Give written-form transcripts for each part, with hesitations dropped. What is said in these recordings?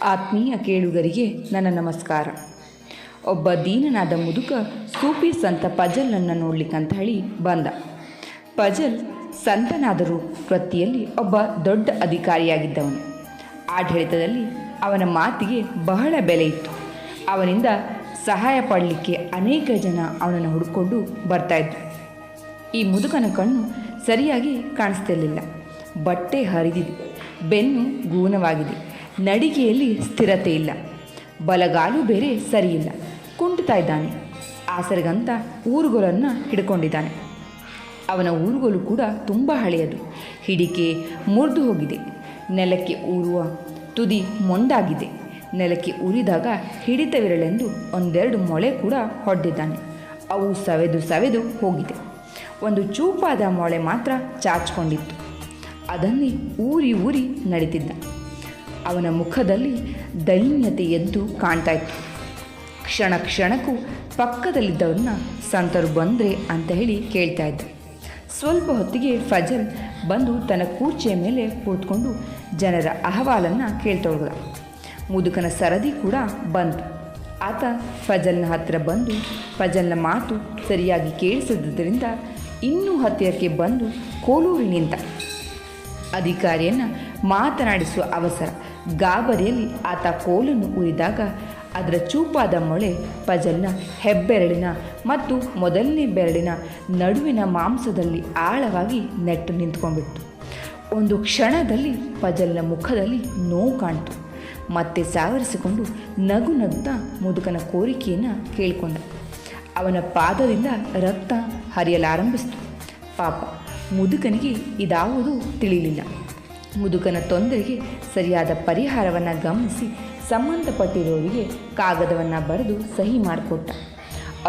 ಆತ್ಮೀಯ ಕೇಳುಗರಿಗೆ ನನ್ನ ನಮಸ್ಕಾರ. ಒಬ್ಬ ದೀನನಾದ ಮುದುಕ ಸೂಫಿ ಸಂತ ಫಜಲನ್ನು ನೋಡ್ಲಿಕ್ಕಂತ ಹೇಳಿ ಬಂದ. ಫಜಲ್ ಸಂತನಾದರೂ ವೃತ್ತಿಯಲ್ಲಿ ಒಬ್ಬ ದೊಡ್ಡ ಅಧಿಕಾರಿಯಾಗಿದ್ದವನು. ಆಡಳಿತದಲ್ಲಿ ಅವನ ಮಾತಿಗೆ ಬಹಳ ಬೆಲೆ ಇತ್ತು. ಅವನಿಂದ ಸಹಾಯ ಪಡಲಿಕ್ಕೆ ಅನೇಕ ಜನ ಅವನನ್ನು ಹುಡುಕೊಂಡು ಬರ್ತಾಯಿದ್ರು. ಈ ಮುದುಕನ ಕಣ್ಣು ಸರಿಯಾಗಿ ಕಾಣಿಸ್ತಿರಲಿಲ್ಲ. ಬಟ್ಟೆ ಹರಿದಿದೆ, ಬೆನ್ನು ಗೂನವಾಗಿದೆ, ನಡಿಗೆಯಲ್ಲಿ ಸ್ಥಿರತೆ ಇಲ್ಲ, ಬಲಗಾಲು ಬೇರೆ ಸರಿಯಿಲ್ಲ, ಕುಂಟುತ್ತಾ ಇದ್ದಾನೆ. ಆಸರಿಗಂತ ಊರುಗೋಲನ್ನು ಹಿಡ್ಕೊಂಡಿದ್ದಾನೆ. ಅವನ ಊರುಗೋಲು ಕೂಡ ತುಂಬ ಹಳೆಯದು. ಹಿಡಿಕೆ ಮುರಿದು ಹೋಗಿದೆ. ನೆಲಕ್ಕೆ ಊರುವ ತುದಿ ಮೊಂಡಾಗಿದೆ. ನೆಲಕ್ಕೆ ಉರಿದಾಗ ಹಿಡಿತವಿರಲೆಂದು ಒಂದೆರಡು ಮೊಳೆ ಕೂಡ ಹೊಡೆದಿದ್ದಾನೆ. ಅವು ಸವೆದು ಹೋಗಿದೆ. ಒಂದು ಚೂಪಾದ ಮೊಳೆ ಮಾತ್ರ ಚಾಚಿಕೊಂಡಿತ್ತು. ಅದನ್ನೇ ಊರಿ ನಡೀತಿದ್ದ. ಅವನ ಮುಖದಲ್ಲಿ ದೈನ್ಯತೆ ಎದ್ದು ಕಾಣ್ತಾ ಇತ್ತು. ಕ್ಷಣಕ್ಕೂ ಪಕ್ಕದಲ್ಲಿದ್ದವ್ರನ್ನ ಸಂತರು ಬಂದರೆ ಅಂತ ಹೇಳಿ ಕೇಳ್ತಾ ಇದ್ದ. ಸ್ವಲ್ಪ ಹೊತ್ತಿಗೆ ಫಜಲ್ ಬಂದು ತನ್ನ ಕೂರ್ಚಿಯ ಮೇಲೆ ಕೂತ್ಕೊಂಡು ಜನರ ಅಹವಾಲನ್ನು ಕೇಳ್ತೊಳಗದ. ಮುದುಕನ ಸರದಿ ಕೂಡ ಬಂತು. ಆತ ಫಜಲ್ನ ಹತ್ತಿರ ಬಂದು ಫಜಲ್ನ ಮಾತು ಸರಿಯಾಗಿ ಕೇಳಿಸಿದ್ದರಿಂದ ಇನ್ನೂ ಹತ್ತಿರಕ್ಕೆ ಬಂದು ಕೋಲೂರಿ ನಿಂತ. ಅಧಿಕಾರಿಯನ್ನು ಮಾತನಾಡಿಸುವ ಅವಸರ. ಗಾಬರಿಯಲ್ಲಿ ಆತ ಕೋಲನ್ನು ಉರಿದಾಗ ಅದರ ಚೂಪಾದ ಮೊಳೆ ಫಜಲ್ನ ಹೆಬ್ಬೆರಳಿನ ಮತ್ತು ಮೊದಲನೇ ಬೆರಳಿನ ನಡುವಿನ ಮಾಂಸದಲ್ಲಿ ಆಳವಾಗಿ ನೆಟ್ಟು ನಿಂತ್ಕೊಂಡ್ಬಿಡ್ತು. ಒಂದು ಕ್ಷಣದಲ್ಲಿ ಫಜಲ್ನ ಮುಖದಲ್ಲಿ ನೋವು ಕಾಣ್ತು. ಮತ್ತೆ ಸಾವರಿಸಿಕೊಂಡು ನಗುತ್ತಾ ಮುದುಕನ ಕೋರಿಕೆಯನ್ನು ಕೇಳಿಕೊಂಡ. ಅವನ ಪಾದದಿಂದ ರಕ್ತ ಹರಿಯಲಾರಂಭಿಸಿತು. ಪಾಪ, ಮುದುಕನಿಗೆ ಇದಾವುದೂ ತಿಳಿಯಲಿಲ್ಲ. ಮುದುಕನ ತೊಂದರೆಗೆ ಸರಿಯಾದ ಪರಿಹಾರವನ್ನು ಗಮನಿಸಿ ಸಂಬಂಧಪಟ್ಟಿರೋರಿಗೆ ಕಾಗದವನ್ನು ಬರೆದು ಸಹಿ ಮಾಡಿಕೊಟ್ಟ.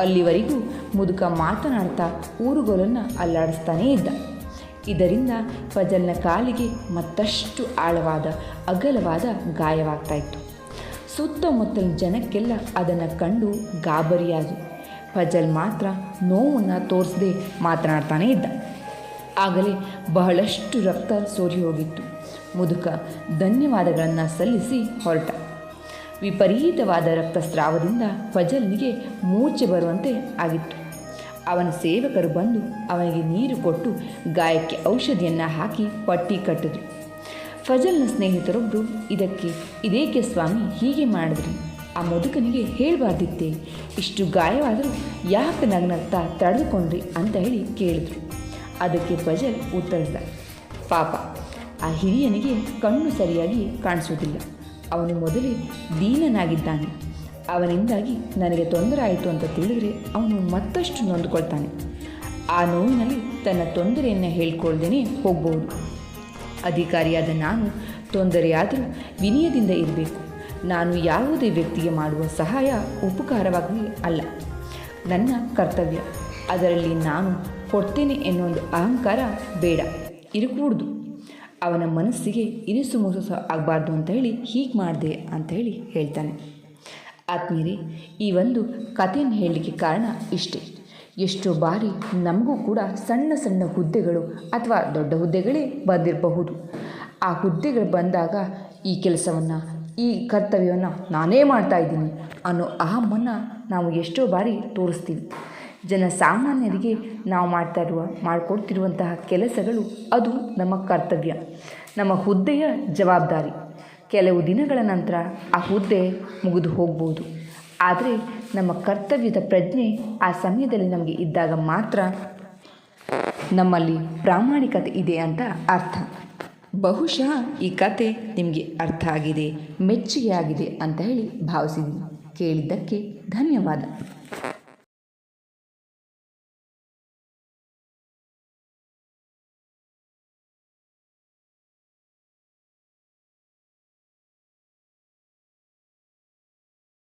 ಅಲ್ಲಿವರೆಗೂ ಮುದುಕ ಮಾತನಾಡ್ತಾ ಊರುಗೋಲನ್ನು ಅಲ್ಲಾಡಿಸ್ತಾನೇ ಇದ್ದ. ಇದರಿಂದ ಫಜಲ್ನ ಕಾಲಿಗೆ ಮತ್ತಷ್ಟು ಆಳವಾದ ಅಗಲವಾದ ಗಾಯವಾಗ್ತಾಯಿತ್ತು. ಸುತ್ತಮುತ್ತಲಿನ ಜನಕ್ಕೆಲ್ಲ ಅದನ್ನು ಕಂಡು ಗಾಬರಿಯಾಗಿ ಫಜಲ್ ಮಾತ್ರ ನೋವನ್ನು ತೋರಿಸದೆ ಮಾತನಾಡ್ತಾನೇ ಇದ್ದ. ಆಗಲೇ ಬಹಳಷ್ಟು ರಕ್ತ ಸೋರಿ ಹೋಗಿತ್ತು. ಮುದುಕ ಧನ್ಯವಾದಗಳನ್ನು ಸಲ್ಲಿಸಿ ಹೊರಟ. ವಿಪರೀತವಾದ ರಕ್ತಸ್ರಾವದಿಂದ ಫಜಲ್ನಿಗೆ ಮೂರ್ಛೆ ಬರುವಂತೆ ಆಗಿತ್ತು. ಅವನ ಸೇವಕರು ಬಂದು ಅವನಿಗೆ ನೀರು ಕೊಟ್ಟು ಗಾಯಕ್ಕೆ ಔಷಧಿಯನ್ನು ಹಾಕಿ ಪಟ್ಟಿ ಕಟ್ಟಿದ್ರು. ಫಜಲ್ನ ಸ್ನೇಹಿತರೊಬ್ಬರು ಇದೇಕೆ ಸ್ವಾಮಿ ಹೀಗೆ ಮಾಡಿದ್ರಿ? ಆ ಮುದುಕನಿಗೆ ಹೇಳಬಾರ್ದಿತ್ತೆ, ಇಷ್ಟು ಗಾಯವಾದರೂ ಯಾಕೆ ನಗ್ನಗ್ತಾ ತಡೆದುಕೊಂಡ್ರಿ ಅಂತ ಹೇಳಿ ಕೇಳಿದ್ರು. ಅದಕ್ಕೆ ಫಜಲ್ ಉತ್ತರಿಸಿದ, ಪಾಪ, ಆ ಹಿರಿಯನಿಗೆ ಕಣ್ಣು ಸರಿಯಾಗಿ ಕಾಣಿಸೋದಿಲ್ಲ. ಅವನು ಮೊದಲೇ ದೀನನಾಗಿದ್ದಾನೆ. ಅವನಿಂದಾಗಿ ನನಗೆ ತೊಂದರೆ ಆಯಿತು ಅಂತ ತಿಳಿದರೆ ಅವನು ಮತ್ತಷ್ಟು ನೊಂದುಕೊಳ್ತಾನೆ. ಆ ನೋವಿನಲ್ಲಿ ತನ್ನ ತೊಂದರೆಯನ್ನು ಹೇಳ್ಕೊಳ್ದೇ ಹೋಗ್ಬೋದು. ಅಧಿಕಾರಿಯಾದ ನಾನು ತೊಂದರೆಯಾದರೂ ವಿನಯದಿಂದ ಇರಬೇಕು. ನಾನು ಯಾವುದೇ ವ್ಯಕ್ತಿಗೆ ಮಾಡುವ ಸಹಾಯ ಉಪಕಾರವಾಗಿ ಅಲ್ಲ, ನನ್ನ ಕರ್ತವ್ಯ. ಅದರಲ್ಲಿ ನಾನು ಕೊಡ್ತೇನೆ ಎನ್ನುವೊಂದು ಅಹಂಕಾರ ಬೇಡ, ಇರಕೂಡ್ದು. ಅವನ ಮನಸ್ಸಿಗೆ ಇರಿಸು ಮುರಿಸು ಆಗಬಾರ್ದು ಅಂತ ಹೇಳಿ ಹೀಗೆ ಮಾಡಿದೆ ಅಂತ ಹೇಳಿ ಹೇಳ್ತಾನೆ. ಆತ್ಮೀಯರೇ, ಈ ಒಂದು ಕಥೆಯನ್ನು ಹೇಳಲಿಕ್ಕೆ ಕಾರಣ ಇಷ್ಟೇ. ಎಷ್ಟೋ ಬಾರಿ ನಮಗೂ ಕೂಡ ಸಣ್ಣ ಸಣ್ಣ ಹುದ್ದೆಗಳು ಅಥವಾ ದೊಡ್ಡ ಹುದ್ದೆಗಳೇ ಬಂದಿರಬಹುದು. ಆ ಹುದ್ದೆಗಳು ಬಂದಾಗ ಈ ಕೆಲಸವನ್ನು, ಈ ಕರ್ತವ್ಯವನ್ನು ನಾನೇ ಮಾಡ್ತಾಯಿದ್ದೀನಿ ಅನ್ನೋ ಅಹಮ್ಮನ್ನು ನಾವು ಎಷ್ಟೋ ಬಾರಿ ತೋರಿಸ್ತೀವಿ. ಜನಸಾಮಾನ್ಯರಿಗೆ ನಾವು ಮಾಡಿಕೊಡ್ತಿರುವಂತಹ ಕೆಲಸಗಳು ಅದು ನಮ್ಮ ಕರ್ತವ್ಯ, ನಮ್ಮ ಹುದ್ದೆಯ ಜವಾಬ್ದಾರಿ. ಕೆಲವು ದಿನಗಳ ನಂತರ ಆ ಹುದ್ದೆ ಮುಗಿದು ಹೋಗ್ಬೋದು. ಆದರೆ ನಮ್ಮ ಕರ್ತವ್ಯದ ಪ್ರಜ್ಞೆ ಆ ಸಮಯದಲ್ಲಿ ನಮಗೆ ಇದ್ದಾಗ ಮಾತ್ರ ನಮ್ಮಲ್ಲಿ ಪ್ರಾಮಾಣಿಕತೆ ಇದೆ ಅಂತ ಅರ್ಥ. ಬಹುಶಃ ಈ ಕತೆ ನಿಮಗೆ ಅರ್ಥ ಆಗಿದೆ, ಮೆಚ್ಚುಗೆ ಆಗಿದೆ ಅಂತ ಹೇಳಿ ಭಾವಿಸಿದ್ದೀನಿ. ಕೇಳಿದ್ದಕ್ಕೆ ಧನ್ಯವಾದ.